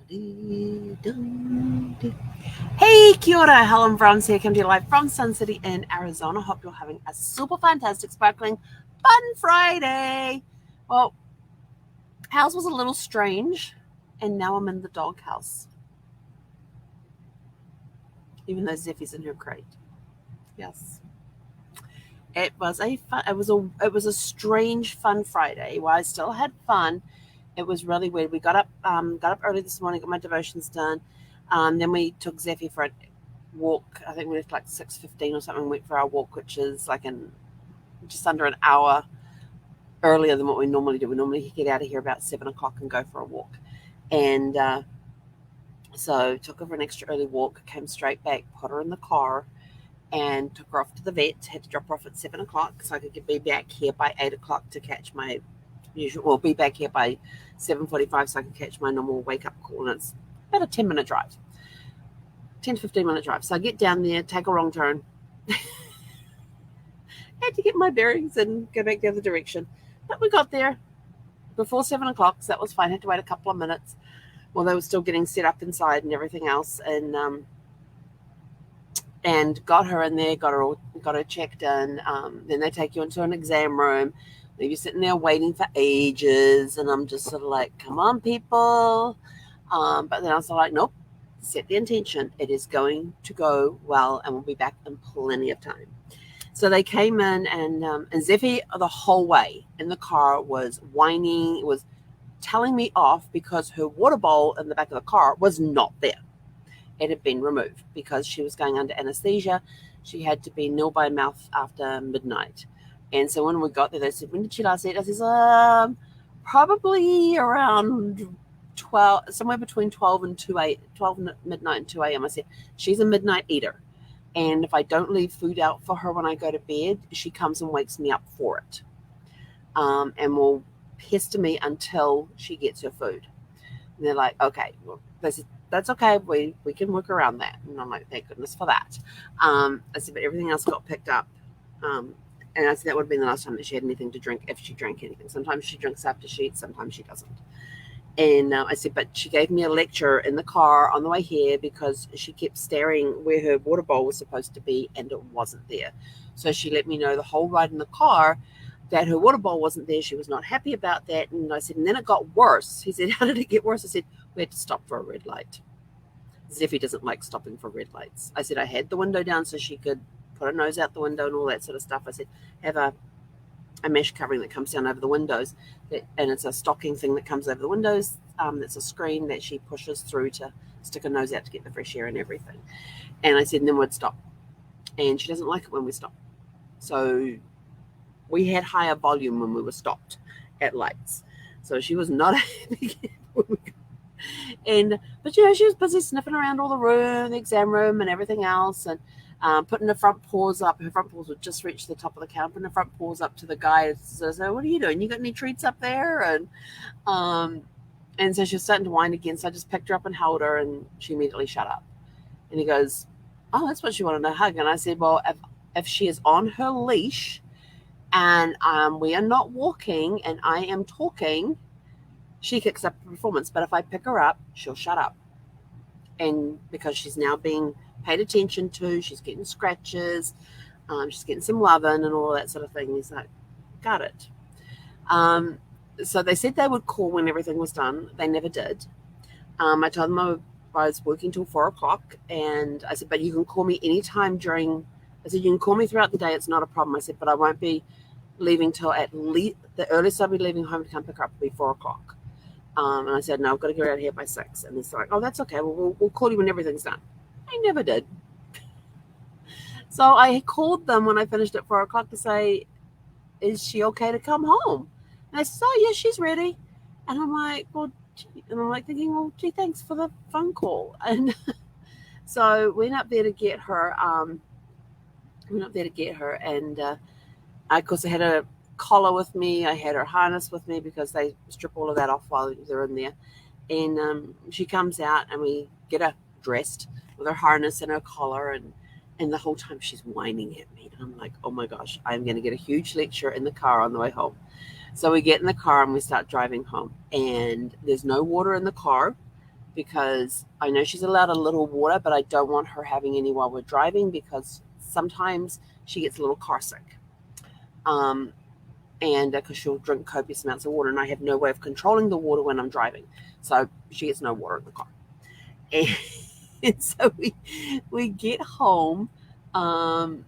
Hey, kia ora, Helen Brahms here, coming to you live from Sun City in Arizona. Hope you're having a super fantastic, sparkling, fun Friday. Well, house was a little strange, and now I'm in the doghouse, even though Zeffy's in her crate. Yes, it was a fun. It was a strange, fun Friday. While I still had fun, it was really weird. We got up early this morning, got my devotions done. Then we took Zeffy for a walk. I think we left like 6:15 or something. Went for our walk, which is like just under an hour earlier than what we normally do. We normally get out of here about 7 o'clock and go for a walk. And so took her for an extra early walk. Came straight back, put her in the car, and took her off to the vet. Had to drop her off at 7 o'clock so I could be back here by 8 o'clock to catch my usual. Well, be back here by 7:45 so I can catch my normal wake up call. And it's about a 10-minute drive. 10 to 15-minute drive. So I get down there, take a wrong turn. Had to get my bearings and go back the other direction. But we got there before 7 o'clock, so that was fine. Had to wait a couple of minutes while they were still getting set up inside and everything else. And got her in there, got her checked in. Then they take you into an exam room. Leave you sitting there waiting for ages. And I'm just sort of like, come on, people. But then I was like, nope. Set the intention. It is going to go well, and we'll be back in plenty of time. So they came in, and Zeffy the whole way in the car was whining, was telling me off because her water bowl in the back of the car was not there. It had been removed because she was going under anesthesia. She had to be nil by mouth after midnight. And so when we got there, they said, when did she last eat? I said, probably around 12, somewhere between 12 and 12 midnight and 2 a.m. I said, she's a midnight eater. And if I don't leave food out for her when I go to bed, she comes and wakes me up for it. And will pester me until she gets her food. And they're like, okay, well, they said, that's okay. We can work around that. And I'm like, thank goodness for that. I said, but everything else got picked up. And I said that would have been the last time that she had anything to drink, if she drank anything. Sometimes she drinks after she eats, sometimes she doesn't. And I said, but she gave me a lecture in the car on the way here because she kept staring where her water bowl was supposed to be and it wasn't there. So she let me know the whole ride in the car that her water bowl wasn't there. She was not happy about that. And I said, and then it got worse. He said, how did it get worse? I said, we had to stop for a red light. Zeffy doesn't like stopping for red lights. I said, I had the window down so she could put her nose out the window and all that sort of stuff. I said, have a mesh covering that comes down over the windows, and it's a stocking thing that comes over the windows. That's a screen that she pushes through to stick her nose out to get the fresh air and everything. And I said, and then we'd stop. And she doesn't like it when we stop. So we had higher volume when we were stopped at lights. So she was not happy when we got. But she was busy sniffing around all the exam room and everything else, and putting her front paws up. Her front paws would just reach the top of the counter, putting her front paws up to the guy. So, what are you doing? You got any treats up there? And so she was starting to whine again. So I just picked her up and held her, and she immediately shut up. And he goes, oh, that's what she wanted, a hug. And I said, well, if she is on her leash and we are not walking and I am talking, she kicks up the performance. But if I pick her up, she'll shut up. And because she's now being paid attention to, she's getting scratches, she's getting some loving and all that sort of thing. He's like, got it. So they said they would call when everything was done. They never did. I told them I was working till 4 o'clock, and I said, but you can call me anytime during. I said, you can call me throughout the day. It's not a problem. I said, but I won't be leaving till at least the earliest I'll be leaving home to come pick her up will be 4 o'clock. And I said, no, I've got to get out of here by 6. And it's like, oh, that's okay. Well, we'll call you when everything's done. I never did. So I called them when I finished at 4 o'clock to say, is she okay to come home? And they said, oh, yeah, she's ready. And I'm like, well, gee. And I'm like thinking, well, gee, thanks for the phone call. And so went up there to get her. And I, of course, I had a collar with me. I had her harness with me because they strip all of that off while they're in there. And she comes out and we get her dressed with her harness and her collar, and the whole time she's whining at me. And I'm like, oh my gosh, I'm going to get a huge lecture in the car on the way home. So we get in the car and we start driving home, and there's no water in the car because I know she's allowed a little water, but I don't want her having any while we're driving because sometimes she gets a little car sick. And because she'll drink copious amounts of water, and I have no way of controlling the water when I'm driving. So she gets no water in the car. And so we get home, and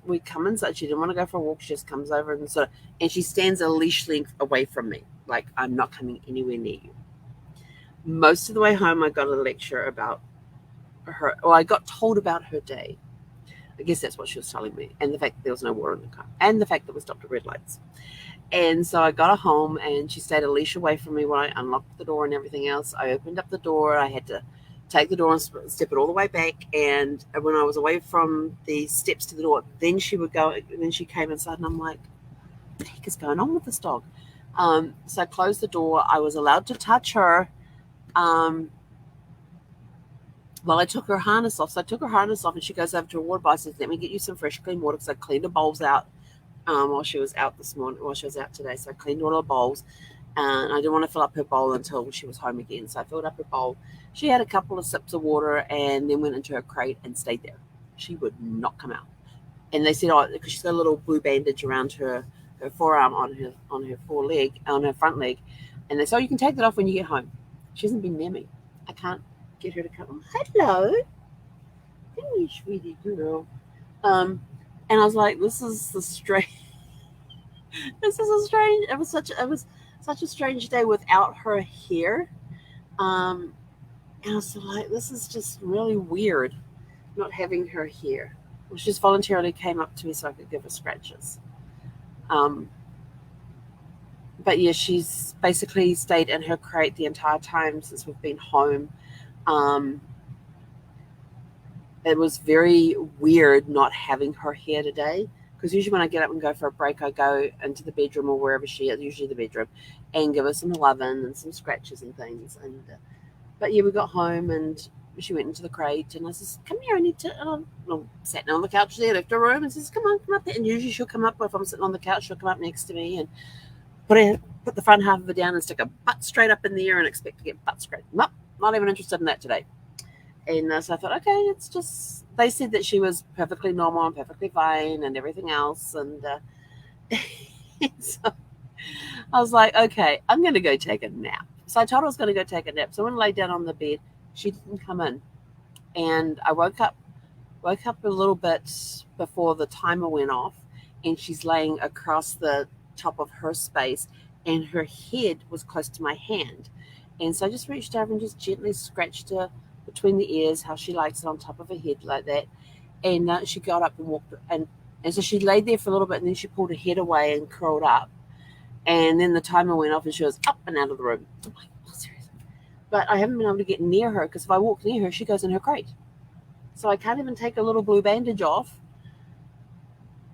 we come inside. She didn't want to go for a walk. She just comes over and she stands a leash length away from me, like I'm not coming anywhere near you. Most of the way home, I got a lecture about her, or I got told about her day. I guess that's what she was telling me, and the fact that there was no water in the car, and the fact that we stopped at red lights. And so I got her home, and she stayed a leash away from me when I unlocked the door and everything else. I opened up the door. I had to take the door and step it all the way back. And when I was away from the steps to the door, then she would go. Then she came inside, and I'm like, "What the heck is going on with this dog?" So I closed the door. I was allowed to touch her. Well, I took her harness off. So I took her harness off, and she goes over to her water bowl. I said, "Let me get you some fresh, clean water," because I cleaned the bowls out while she was out this morning. While she was out today, so I cleaned all her bowls, and I didn't want to fill up her bowl until she was home again. So I filled up her bowl. She had a couple of sips of water, and then went into her crate and stayed there. She would not come out. And they said, "Oh, because she's got a little blue bandage around her forearm on her foreleg, on her front leg," and they said, "Oh, you can take that off when you get home." She hasn't been near me. I can't get her to come. Hello, come here, sweetie girl. And I was like, "This is the strange. This is a strange. It was such a strange day without her here." And I was like, "This is just really weird, not having her here." Well, she just voluntarily came up to me so I could give her scratches. Um, but yeah, she's basically stayed in her crate the entire time since we've been home. It was very weird not having her here today, because usually when I get up and go for a break, I go into the bedroom or wherever she is, usually the bedroom, and give her some loving and some scratches and things. But yeah, we got home and she went into the crate, and I says, "Come here, I need to." And I sat down on the couch there, left her room, and says, "Come on, come up there." And usually she'll come up, if I'm sitting on the couch, she'll come up next to me and put the front half of her down and stick her butt straight up in the air and expect to get butt scratched. Nope, not even interested in that today. And so I thought, okay, it's just, they said that she was perfectly normal and perfectly fine and everything else. And so I was like, okay, I'm going to go take a nap. So I told her I was going to go take a nap. So I went and lay down on the bed. She didn't come in. And I woke up a little bit before the timer went off, and she's laying across the top of her space, and her head was close to my hand. And so I just reached over and just gently scratched her between the ears, how she likes it, on top of her head like that. And she got up and walked, and so she laid there for a little bit, and then she pulled her head away and curled up. And then the timer went off, and she was up and out of the room. I'm like, oh, seriously? But I haven't been able to get near her, because if I walk near her, she goes in her crate. So I can't even take a little blue bandage off.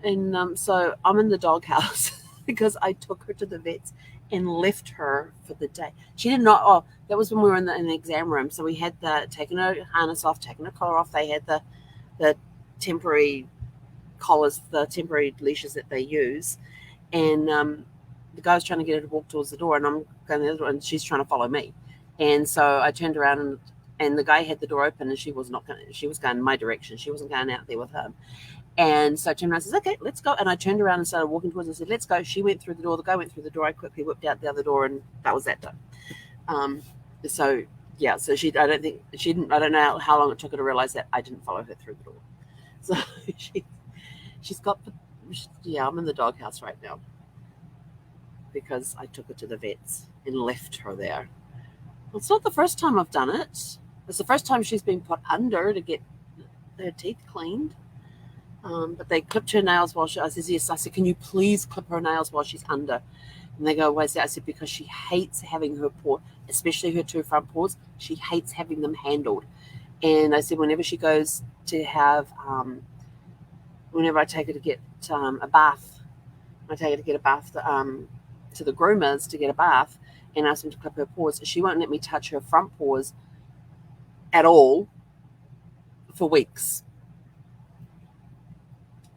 And so I'm in the doghouse because I took her to the vets and left her for the day. She did not. Oh, that was when we were in the exam room. So we had taken her harness off, taken her collar off. They had the temporary collars, the temporary leashes that they use. And the guy was trying to get her to walk towards the door, and I'm going the other door, and she's trying to follow me. And so I turned around, and the guy had the door open, and she was going in my direction. She wasn't going out there with him. And so I turned around and says, "Okay, let's go." And I turned around and started walking towards her and said, "Let's go." She went through the door. The guy went through the door. I quickly whipped out the other door, and that was that done. So yeah, so I don't know how long it took her to realize that I didn't follow her through the door. So she's got, yeah, I'm in the doghouse right now because I took her to the vets and left her there. Well, it's not the first time I've done it. It's the first time she's been put under to get her teeth cleaned. But they clipped her nails while I said, yes. I said, "Can you please clip her nails while she's under?" And they go, "Why is that?" I said, "Because she hates having her paw, especially her two front paws, she hates having them handled." And I said, whenever she goes to have, whenever I take her to get a bath, to the groomers to get a bath and ask them to clip her paws, she won't let me touch her front paws at all for weeks.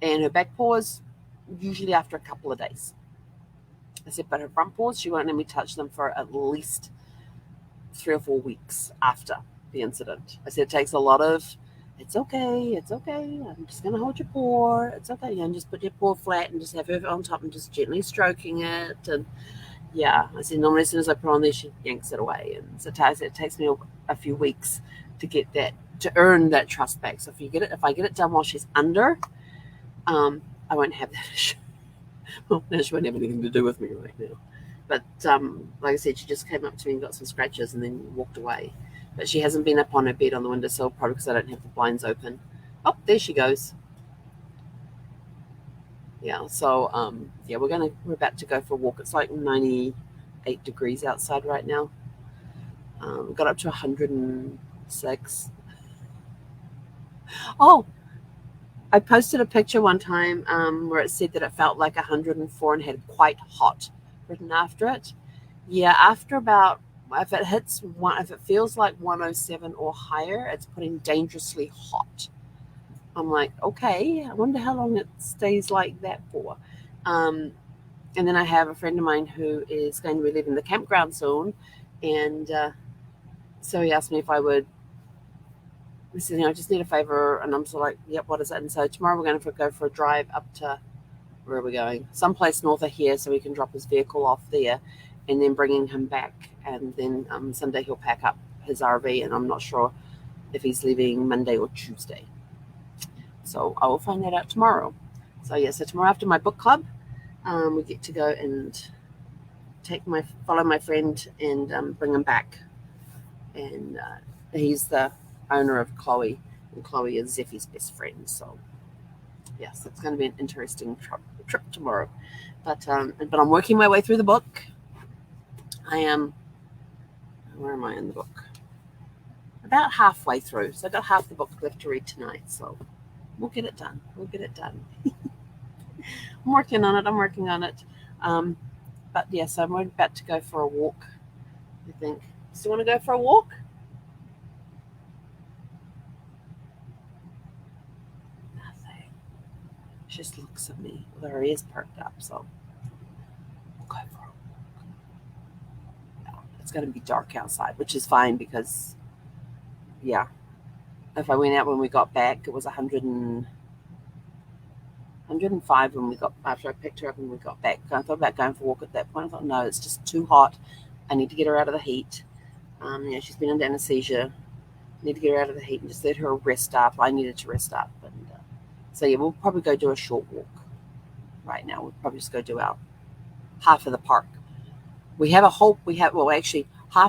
And her back paws, usually after a couple of days. I said, but her front paws, she won't let me touch them for at least 3 or 4 weeks after the incident. I said it takes a lot of, it's okay, I'm just going to hold your paw, it's okay, and just put your paw flat and just have her on top and just gently stroking it. And yeah, I said normally as soon as I put on there, she yanks it away. And so it takes me a few weeks to get that, to earn that trust back. So if I get it done while she's under, I won't have that issue. Well, she won't have anything to do with me right now. But like I said, she just came up to me and got some scratches and then walked away. But she hasn't been up on her bed on the windowsill, probably because I don't have the blinds open. Oh, there she goes. Yeah, so yeah, we're about to go for a walk. It's like 98 degrees outside right now. We got up to 106. Oh, I posted a picture one time where it said that it felt like 104 and had quite hot written after it. Yeah, after about, if it feels like 107 or higher, it's putting dangerously hot. I'm like, okay, I wonder how long it stays like that for. And then I have a friend of mine who is going to be leaving the campground soon, and so he asked me if I would. He said, I just need a favor, and I'm sort of like, yep, what is it? And so tomorrow we're going to go for a drive up to, where are we going? Someplace north of here, so we can drop his vehicle off there, and then bringing him back. And then Sunday he'll pack up his RV, and I'm not sure if he's leaving Monday or Tuesday. So I will find that out tomorrow. So yeah, so tomorrow after my book club, we get to go and follow my friend and bring him back. And he's the owner of Chloe, and Chloe is Zeffy's best friend. So yes, it's going to be an interesting trip tomorrow. But I'm working my way through the book. I am, where am I in the book? About halfway through. So I've got half the book left to read tonight. So we'll get it done. I'm working on it. But yeah, so I'm about to go for a walk, I think. Still want to go for a walk? Nothing. She just looks at me with her ears perked up, so we'll go for a walk. Yeah, it's going to be dark outside, which is fine because, yeah, if I went out when we got back, it was 105 when we got, after I picked her up and we got back. I thought about going for a walk at that point. I thought, no, it's just too hot. I need to get her out of the heat. She's been under anesthesia. I need to get her out of the heat and just let her rest up. I needed to rest up. And so, yeah, we'll probably go do a short walk right now. We'll probably just go do our half of the park. Half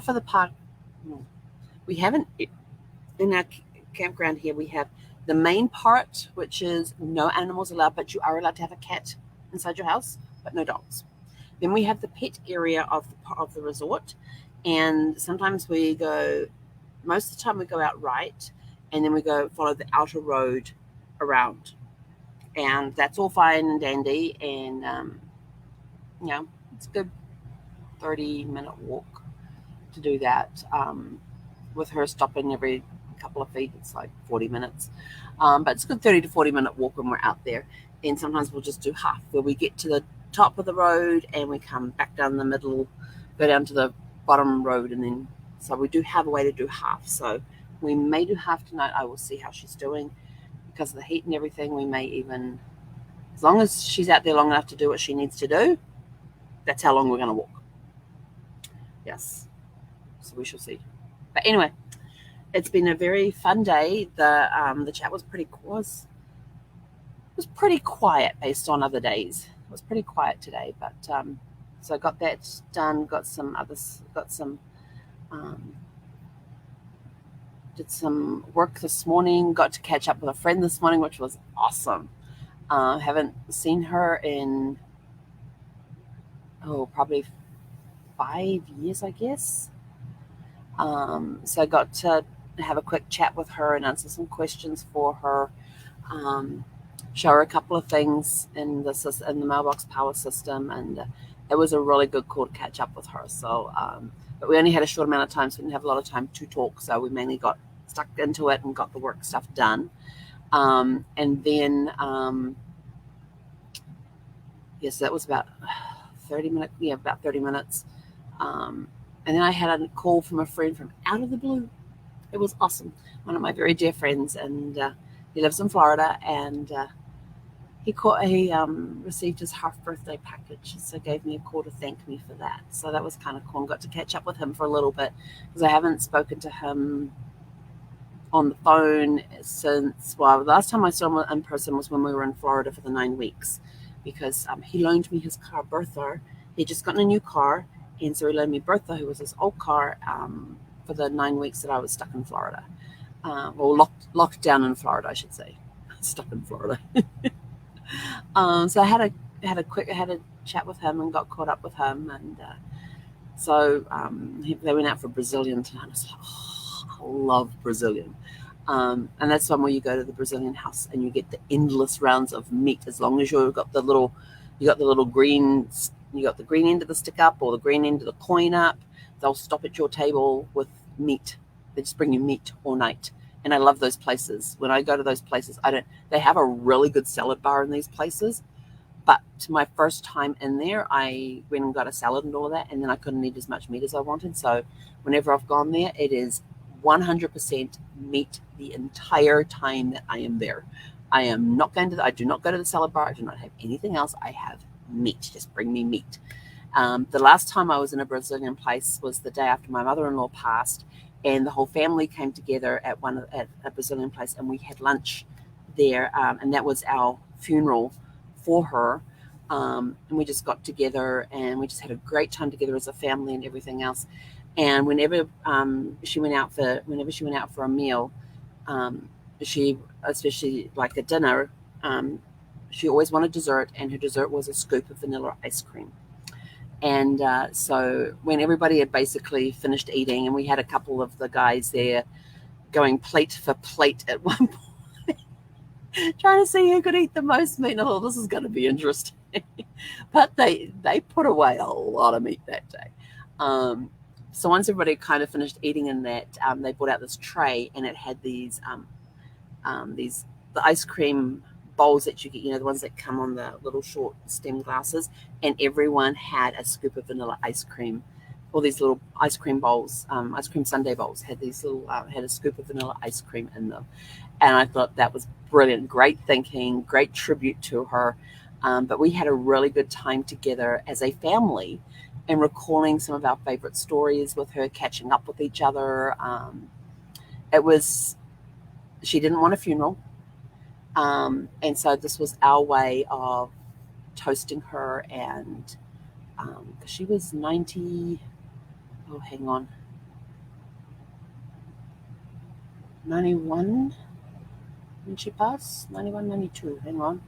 of the park. We haven't, in our campground here, we have the main part, which is no animals allowed, but you are allowed to have a cat inside your house, but no dogs. Then we have the pet area of the resort, and sometimes most of the time we go out right, and then we go follow the outer road around, and that's all fine and dandy, and it's a good 30-minute walk to do that. With her stopping every couple of feet, it's like 40 minutes. But it's a good 30 to 40-minute walk when we're out there. And sometimes we'll just do half, where we get to the top of the road and we come back down the middle, go down to the bottom road, and then so we do have a way to do half. So we may do half tonight. I will see how she's doing because of the heat and everything. We may even, as long as she's out there long enough to do what she needs to do, that's how long we're going to walk. Yes. So we shall see. But anyway, it's been a very fun day. The chat was pretty quiet based on other days. It was pretty quiet today, but so I got that done. Did some work this morning. Got to catch up with a friend this morning, which was awesome. Haven't seen her in probably 5 years, I guess. So I got to have a quick chat with her and answer some questions for her. Show her a couple of things in the mailbox power system, and it was a really good call to catch up with her. So, but we only had a short amount of time, so we didn't have a lot of time to talk. So we mainly got stuck into it and got the work stuff done. And then, yes, that was about 30 minutes. Yeah, about 30 minutes. And then I had a call from a friend from out of the blue. It was awesome. One of my very dear friends, and he lives in Florida, and he received his half birthday package, so gave me a call to thank me for that. So that was kind of cool. And got to catch up with him for a little bit because I haven't spoken to him on the phone since, well, the last time I saw him in person was when we were in Florida for the 9 weeks, because he loaned me his car, Bertha. He just gotten a new car, and so he loaned me Bertha, who was his old car, for the 9 weeks that I was stuck in Florida, or locked down in Florida, I should say, stuck in Florida. So I had a chat with him and got caught up with him, and so they went out for Brazilian tonight. I was like, oh, I love Brazilian. And that's one where you go to the Brazilian house and you get the endless rounds of meat, as long as you got the little green, you got the green end of the stick up or the green end of the coin up. They'll stop at your table with meat. They just bring you meat all night. And I love those places. When I go to those places, they have a really good salad bar in these places. But my first time in there, I went and got a salad and all of that, and then I couldn't eat as much meat as I wanted. So whenever I've gone there, it is 100% meat the entire time that I am there. I do not go to the salad bar. I do not have anything else. I have meat. Just bring me meat. The last time I was in a Brazilian place was the day after my mother-in-law passed, and the whole family came together at a Brazilian place, and we had lunch there, and that was our funeral for her. And we just got together and we just had a great time together as a family and everything else. And whenever she went out for a meal, she, especially like a dinner, she always wanted dessert, and her dessert was a scoop of vanilla ice cream. And so when everybody had basically finished eating, and we had a couple of the guys there going plate for plate at one point, trying to see who could eat the most meat. I thought, this is going to be interesting. But they put away a lot of meat that day. So once everybody kind of finished eating in that, they brought out this tray, and it had the ice cream bowls that you get, the ones that come on the little short stem glasses, and everyone had a scoop of vanilla ice cream. All these little ice cream bowls, ice cream sundae bowls, had a scoop of vanilla ice cream in them. And I thought that was brilliant. Great thinking, great tribute to her. But we had a really good time together as a family and recalling some of our favorite stories with her, catching up with each other. She didn't want a funeral. And so this was our way of toasting her. And she was 91 when she passed. 91, 92, hang on.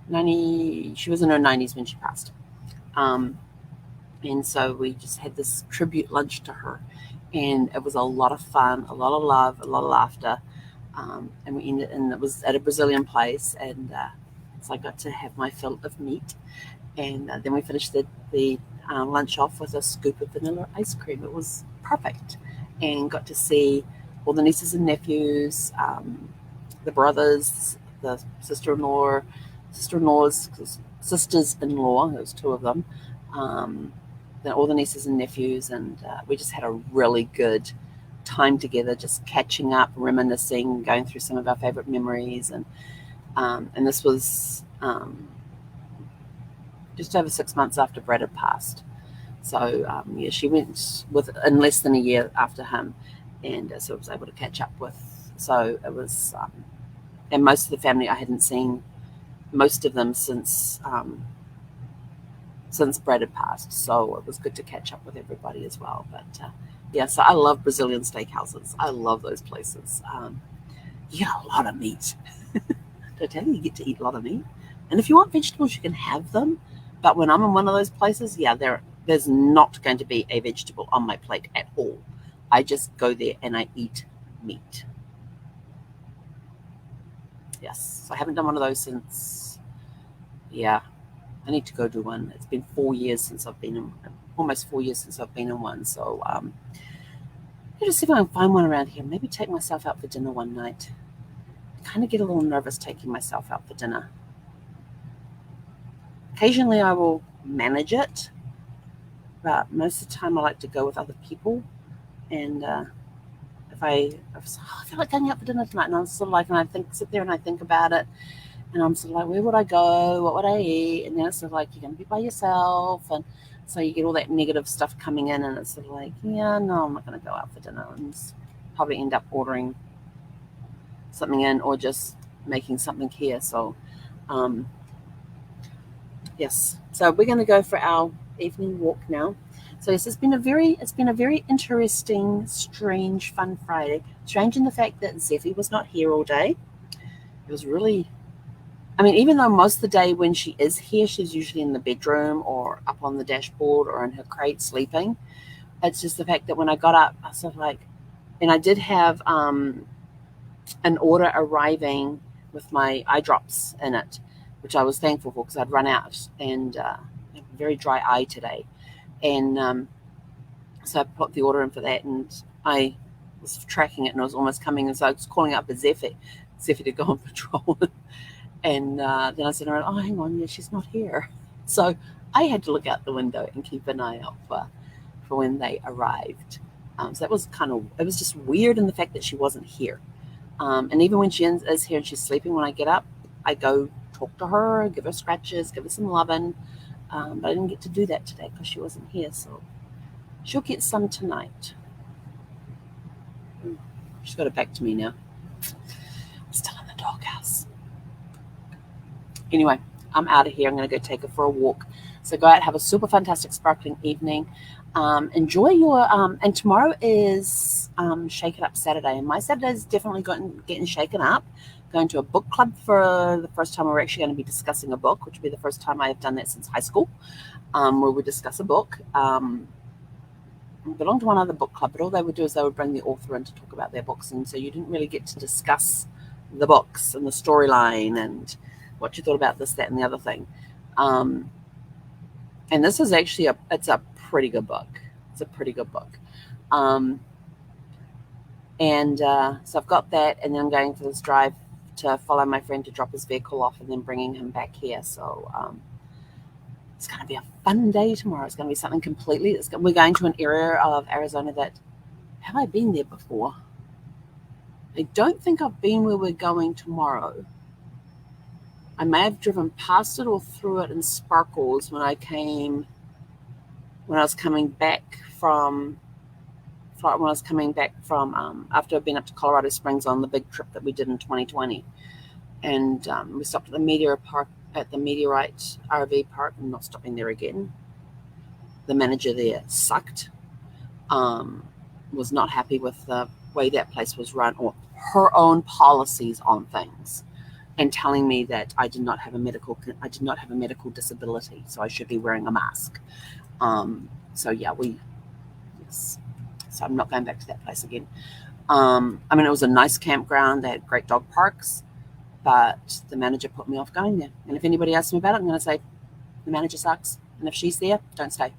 90, she was in her 90s when she passed. And so we just had this tribute lunch to her, and it was a lot of fun, a lot of love, a lot of laughter. And we ended, and it was at a Brazilian place, and so I got to have my fill of meat. And then we finished the lunch off with a scoop of vanilla ice cream. It was perfect, and got to see all the nieces and nephews, the brothers, the sisters-in-law, there was two of them, all the nieces and nephews, and we just had a really good time together, just catching up, reminiscing, going through some of our favorite memories, and this was just over 6 months after Brad had passed. So she went in less than a year after him, and so I was able to catch up with. So it was, and most of the family I hadn't seen, most of them since Brad had passed. So it was good to catch up with everybody as well. But so I love Brazilian steakhouses. I love those places. You get a lot of meat. Did I tell you get to eat a lot of meat? And if you want vegetables, you can have them. But when I'm in one of those places, there's not going to be a vegetable on my plate at all. I just go there and I eat meat. Yes, so I haven't done one of those since, I need to go do one. It's been 4 years since I've been in, almost 4 years since I've been in one. So I'll just see if I can find one around here. Maybe take myself out for dinner one night. I kind of get a little nervous taking myself out for dinner. Occasionally I will manage it, but most of the time I like to go with other people. And if I feel like going out for dinner tonight, and I'm sort of like, and sit there and I think about it, and I'm sort of like, where would I go? What would I eat? And then it's sort of like, you're going to be by yourself, and so you get all that negative stuff coming in, and it's sort of like, yeah, no, I'm not going to go out for dinner, and probably end up ordering something in or just making something here. So, yes. So we're going to go for our evening walk now. So yes, it's been a very interesting, strange, fun Friday. Strange in the fact that Zeffie was not here all day. It was really, I mean, even though most of the day when she is here, she's usually in the bedroom or up on the dashboard or in her crate sleeping. It's just the fact that when I got up, I was sort of like, and I did have an order arriving with my eye drops in it, which I was thankful for because I'd run out and I have a very dry eye today. And so I put the order in for that, and I was tracking it, and it was almost coming, and so I was calling up for Zeffie to go on patrol. And then I said, oh, hang on, yeah, she's not here. So I had to look out the window and keep an eye out for when they arrived. So that was it was just weird in the fact that she wasn't here. And even when she is here and she's sleeping, when I get up, I go talk to her, give her scratches, give her some loving. But I didn't get to do that today because she wasn't here. So she'll get some tonight. She's got it back to me now. I'm still in the doghouse. Anyway, I'm out of here. I'm going to go take her for a walk. So go out, have a super fantastic, sparkling evening. Enjoy your, and tomorrow is Shake It Up Saturday. And my Saturday is definitely getting shaken up. Going to a book club for the first time. We're actually going to be discussing a book, which will be the first time I have done that since high school, where we discuss a book. I belong to one other book club, but all they would do is they would bring the author in to talk about their books. And so you didn't really get to discuss the books and the storyline and what you thought about this, that, and the other thing. And this is actually it's a pretty good book. It's a pretty good book. So I've got that, and then I'm going for this drive to follow my friend to drop his vehicle off and then bringing him back here. So it's going to be a fun day tomorrow. It's going to be something completely, we're going to an area of Arizona that, have I been there before? I don't think I've been where we're going tomorrow. I may have driven past it or through it in sparkles when I was coming back from after I've been up to Colorado Springs on the big trip that we did in 2020. And we stopped at the Meteorite RV park. I'm not stopping there again. The manager there sucked. Was not happy with the way that place was run or her own policies on things, and telling me that I did not have a medical disability, so I should be wearing a mask. So I'm not going back to that place again. I mean, it was a nice campground. They had great dog parks, but the manager put me off going there. And if anybody asks me about it, I'm going to say the manager sucks. And if she's there, don't stay.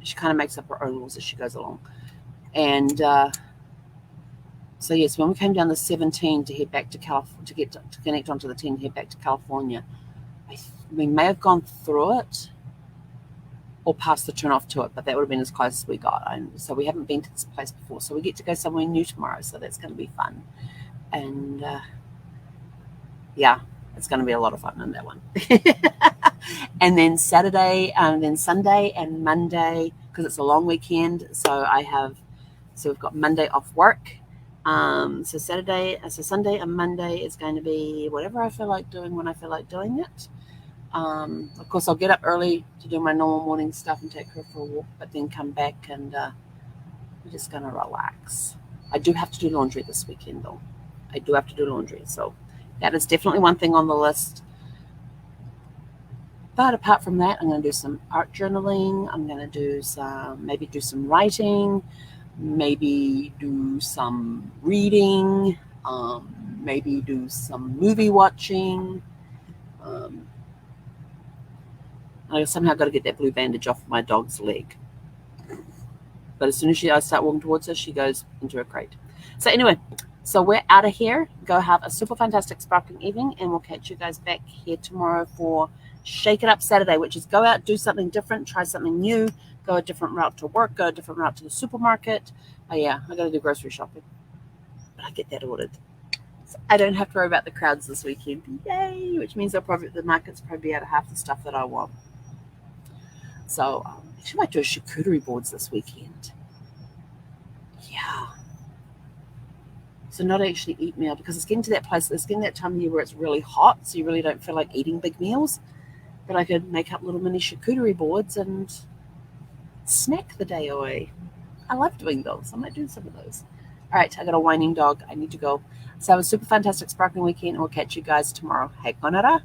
She kind of makes up her own rules as she goes along. And so yes, when we came down the 17 to head back to California, to connect onto the 10, head back to California, we may have gone through it or past the turn off to it, but that would have been as close as we got. And so we haven't been to this place before, so we get to go somewhere new tomorrow, so that's going to be fun. And it's going to be a lot of fun in that one. And then Saturday, then Sunday and Monday, because it's a long weekend, so we've got Monday off work. So Sunday and Monday is going to be whatever I feel like doing when I feel like doing it. Of course, I'll get up early to do my normal morning stuff and take her for a walk, but then come back and we're just going to relax. I do have to do laundry this weekend, though. I do have to do laundry, so that is definitely one thing on the list. But apart from that, I'm going to do some art journaling. I'm going to do some writing, maybe do some reading, maybe do some movie watching. I somehow got to get that blue bandage off my dog's leg. But as soon as I start walking towards her, she goes into her crate. So anyway, so we're out of here. Go have a super fantastic sparkling evening, and we'll catch you guys back here tomorrow for Shake it up Saturday, which is go out, do something different, try something new, go a different route to work, go a different route to the supermarket. Oh yeah, I got to do grocery shopping, but I get that ordered. So I don't have to worry about the crowds this weekend. Yay! Which means the market's probably out of half the stuff that I want. So actually might do a charcuterie boards this weekend. Yeah. So not actually eat meal, because it's getting to that place, it's getting that time of year where it's really hot, so you really don't feel like eating big meals. But I could make up little mini charcuterie boards and snack the day away. I love doing those. I might do some of those. All right, I got a whining dog. I need to go. So have a super fantastic sparkling weekend, and we'll catch you guys tomorrow. Hey, konara.